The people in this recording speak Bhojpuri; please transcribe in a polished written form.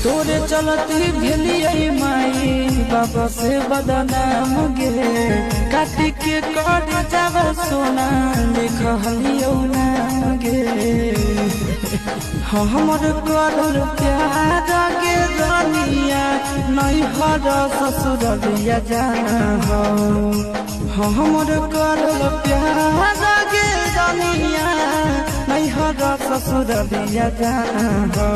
तोरे चलती भेलिए माई बाबा से बदनाम गे काटी के कर जाब सोना लिखलियो नाम गे हमर करल प्यार गे दुनिया नहीं हर ससुरलिया जाना हो हमर करल प्यार गे दुनिया नहीं हर ससुरलिया जाना हो